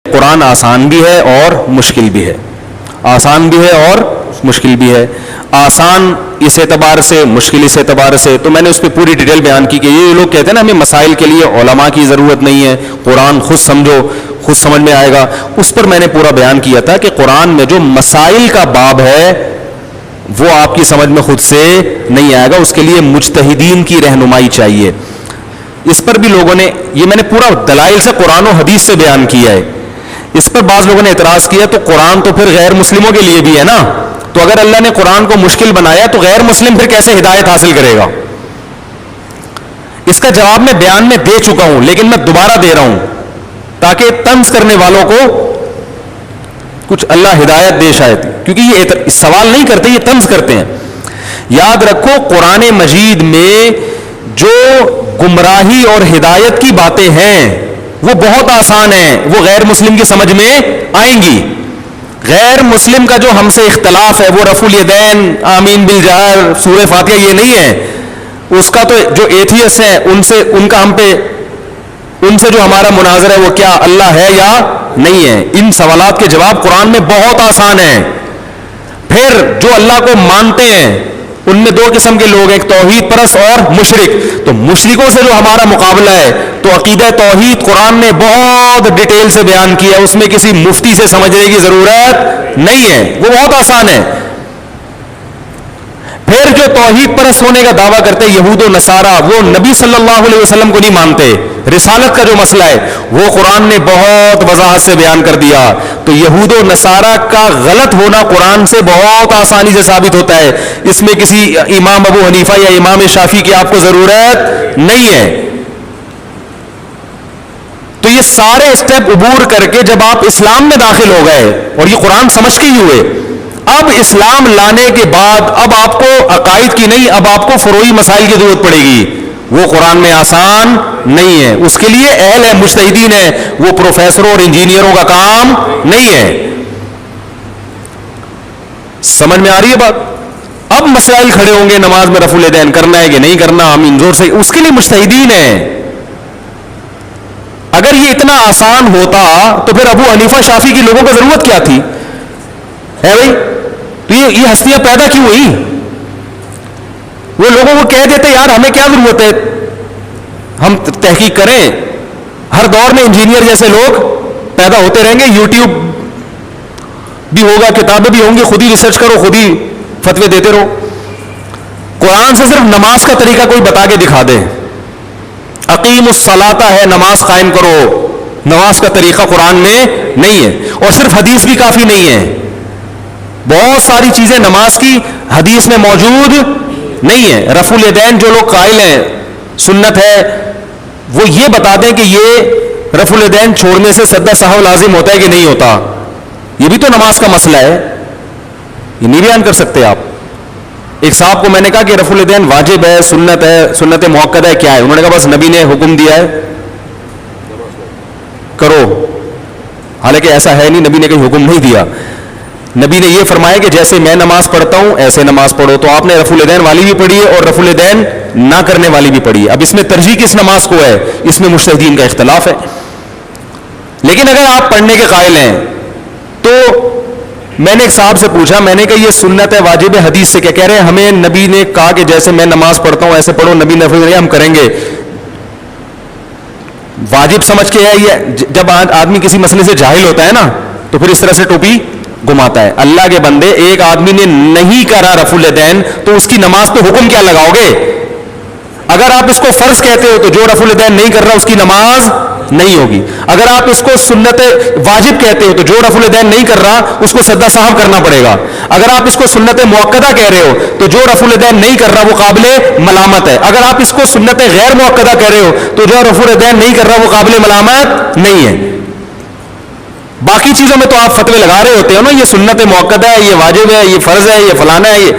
قرآن آسان بھی ہے اور مشکل بھی ہے، آسان بھی ہے اور مشکل بھی ہے. آسان اس اعتبار سے، مشکل اس اعتبار سے. تو میں نے اس پہ پوری ڈیٹیل بیان کی کہ یہ لوگ کہتے ہیں نا ہمیں مسائل کے لیے علماء کی ضرورت نہیں ہے، قرآن خود سمجھو، خود سمجھ میں آئے گا. اس پر میں نے پورا بیان کیا تھا کہ قرآن میں جو مسائل کا باب ہے وہ آپ کی سمجھ میں خود سے نہیں آئے گا، اس کے لیے مجتہدین کی رہنمائی چاہیے. اس پر بھی لوگوں نے، یہ میں نے پورا دلائل سے قرآن و حدیث سے بیان کیا ہے. اس پر بعض لوگوں نے اعتراض کیا تو قرآن تو پھر غیر مسلموں کے لیے بھی ہے نا، تو اگر اللہ نے قرآن کو مشکل بنایا تو غیر مسلم پھر کیسے ہدایت حاصل کرے گا؟ اس کا جواب میں بیان میں دے چکا ہوں، لیکن میں دوبارہ دے رہا ہوں تاکہ طنز کرنے والوں کو کچھ اللہ ہدایت دے شاید، کیونکہ یہ سوال نہیں کرتے، یہ طنز کرتے ہیں. یاد رکھو قرآن مجید میں جو گمراہی اور ہدایت کی باتیں ہیں وہ بہت آسان ہیں، وہ غیر مسلم کی سمجھ میں آئیں گی. غیر مسلم کا جو ہم سے اختلاف ہے وہ رفع الیدین، آمین بالجہر، سورہ فاتحہ، یہ نہیں ہے. اس کا تو جو ایتھیسٹ ہیں ان کا ہم پہ، ان سے جو ہمارا مناظرہ ہے وہ کیا اللہ ہے یا نہیں ہے، ان سوالات کے جواب قرآن میں بہت آسان ہیں. پھر جو اللہ کو مانتے ہیں ان میں دو قسم کے لوگ ہیں، ایک توحید پرست اور مشرک. تو مشرکوں سے جو ہمارا مقابلہ ہے تو عقیدہ توحید قرآن نے بہت ڈیٹیل سے بیان کیا، اس میں کسی مفتی سے سمجھنے کی ضرورت نہیں ہے، وہ بہت آسان ہے. پھر جو توحید پرست ہونے کا دعویٰ کرتے یہود و نصارہ، وہ نبی صلی اللہ علیہ وسلم کو نہیں مانتے، رسالت کا جو مسئلہ ہے وہ قرآن نے بہت وضاحت سے بیان کر دیا. تو یہود و نصارہ کا غلط ہونا قرآن سے بہت آسانی سے ثابت ہوتا ہے، اس میں کسی امام ابو حنیفہ یا امام شافعی کی آپ کو ضرورت نہیں ہے. تو یہ سارے اسٹیپ عبور کر کے جب آپ اسلام میں داخل ہو گئے اور یہ قرآن سمجھ کے ہی ہوئے، اب اسلام لانے کے بعد اب آپ کو عقائد کی نہیں، اب آپ کو فروعی مسائل کی ضرورت پڑے گی. وہ قرآن میں آسان نہیں ہے، اس کے لیے اہل ہے، مجتہدین ہے، وہ پروفیسروں اور انجینئروں کا کام نہیں ہے. سمجھ میں آ رہی ہے بات؟ اب مسائل کھڑے ہوں گے، نماز میں رفع الیدین کرنا ہے کہ نہیں کرنا، آمین زور سے، اس کے لیے مجتہدین ہیں. اگر یہ اتنا آسان ہوتا تو پھر ابو حنیفہ شافعی کی لوگوں کو ضرورت کیا تھی ہے بھائی؟ تو یہ ہستیاں پیدا کیوں ہوئی؟ وہ لوگوں کو کہہ دیتے یار ہمیں کیا ضرورت ہے، ہم تحقیق کریں. ہر دور میں انجینئر جیسے لوگ پیدا ہوتے رہیں گے، یوٹیوب بھی ہوگا، کتابیں بھی ہوں گی، خود ہی ریسرچ کرو، خود ہی فتوے دیتے رہو. قرآن سے صرف نماز کا طریقہ کوئی بتا کے دکھا دے، اقیم الصلاۃ ہے، نماز قائم کرو، نماز کا طریقہ قرآن میں نہیں ہے. اور صرف حدیث بھی کافی نہیں ہے، بہت ساری چیزیں نماز کی حدیث میں موجود نہیں ہے. رفع الیدین جو لوگ قائل ہیں سنت ہے، وہ یہ بتا دیں کہ یہ رفع الیدین چھوڑنے سے سجدہ سہو لازم ہوتا ہے کہ نہیں ہوتا. یہ بھی تو نماز کا مسئلہ ہے، یہ نہیں بیان کر سکتے آپ. ایک صاحب کو میں نے کہا کہ رفع الیدین واجب ہے، سنت ہے، سنت موقدہ ہے، کیا ہے؟ انہوں نے کہا بس نبی نے حکم دیا ہے کرو. حالانکہ ایسا ہے نہیں، نبی نے کوئی حکم نہیں دیا. نبی نے یہ فرمایا کہ جیسے میں نماز پڑھتا ہوں ایسے نماز پڑھو. تو آپ نے رفع الیدین والی بھی پڑھی ہے اور رفع الیدین نہ کرنے والی بھی پڑھی ہے. اب اس میں ترجیح کس نماز کو ہے، اس میں مجتہدین کا اختلاف ہے. لیکن اگر آپ پڑھنے کے قائل ہیں تو میں نے ایک صاحب سے پوچھا، میں نے کہا یہ سنت ہے واجب ہے حدیث سے کیا کہہ رہے ہیں؟ ہمیں نبی نے کہا کہ جیسے میں نماز پڑھتا ہوں ایسے پڑھو، نبی نے فرمایا ہم کریں گے. واجب سمجھ کے ہے یہ، جب آدمی کسی مسئلے سے جاہل ہوتا ہے نا تو پھر اس طرح سے ٹوپی گھماتا ہے. اللہ کے بندے، ایک آدمی نے نہیں کرا رفع الیدین تو اس کی نماز پہ حکم کیا لگاؤ گے؟ اگر آپ اس کو فرض کہتے ہو تو جو رفع الیدین نہیں کر رہا اس کی نماز نہیں ہوگی. اگر آپ اس کو سنت واجب کہتے ہو تو جو رفع الیدین نہیں کر رہا اس کو سجدہ سہو کرنا پڑے گا. اگر آپ اس کو سنت موقدہ کہہ رہے ہو تو جو رفع الیدین نہیں کر رہا وہ قابل ملامت ہے. اگر آپ اس کو سنت غیر موقدہ کہہ رہے ہو تو جو رفع الیدین نہیں کر رہا وہ قابل ملامت نہیں ہے. باقی چیزوں میں تو آپ فتوے لگا رہے ہوتے ہو نا، یہ سنت موقدہ ہے، یہ واجب ہے، یہ فرض ہے، یہ فلانا ہے. یہ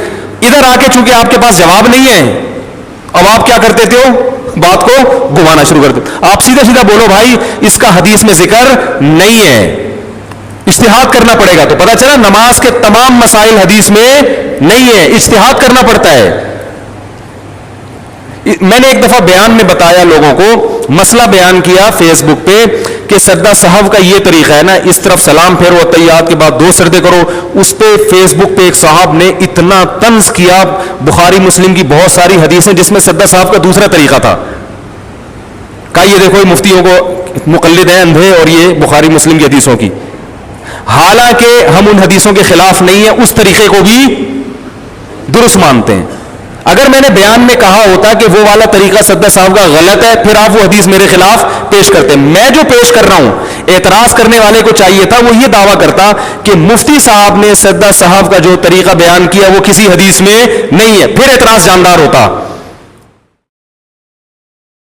ادھر آ کے چونکہ آپ کے پاس جواب نہیں ہے، اب آپ کیا کرتے تھے؟ بات کو گھمانا شروع کر دیں. آپ سیدھا سیدھا بولو بھائی اس کا حدیث میں ذکر نہیں ہے، اجتہاد کرنا پڑے گا. تو پتہ چلا نماز کے تمام مسائل حدیث میں نہیں ہے، اجتہاد کرنا پڑتا ہے. میں نے ایک دفعہ بیان میں بتایا لوگوں کو، مسئلہ بیان کیا فیس بک پہ کہ سجدہ صاحب کا یہ طریقہ ہے نا, اس طرف سلام پھیرو, تحیات کے بعد 2 سجدے کرو. اس پہ فیس بک پہ ایک صاحب نے اتنا طنز کیا, بخاری مسلم کی بہت ساری حدیثیں جس میں سجدہ صاحب کا دوسرا طریقہ تھا, کہا یہ دیکھو یہ مفتیوں کو مقلد ہیں اندھے, اور یہ بخاری مسلم کی حدیثوں کی. حالانکہ ہم ان حدیثوں کے خلاف نہیں ہیں, اس طریقے کو بھی درست مانتے ہیں. اگر میں نے بیان میں کہا ہوتا کہ وہ والا طریقہ سجدہ صاحب کا غلط ہے, پھر آپ وہ حدیث میرے خلاف پیش کرتے. میں جو پیش کر رہا ہوں, اعتراض کرنے والے کو چاہیے تھا وہ یہ دعویٰ کرتا کہ مفتی صاحب نے سجدہ صاحب کا جو طریقہ بیان کیا وہ کسی حدیث میں نہیں ہے, پھر اعتراض جاندار ہوتا.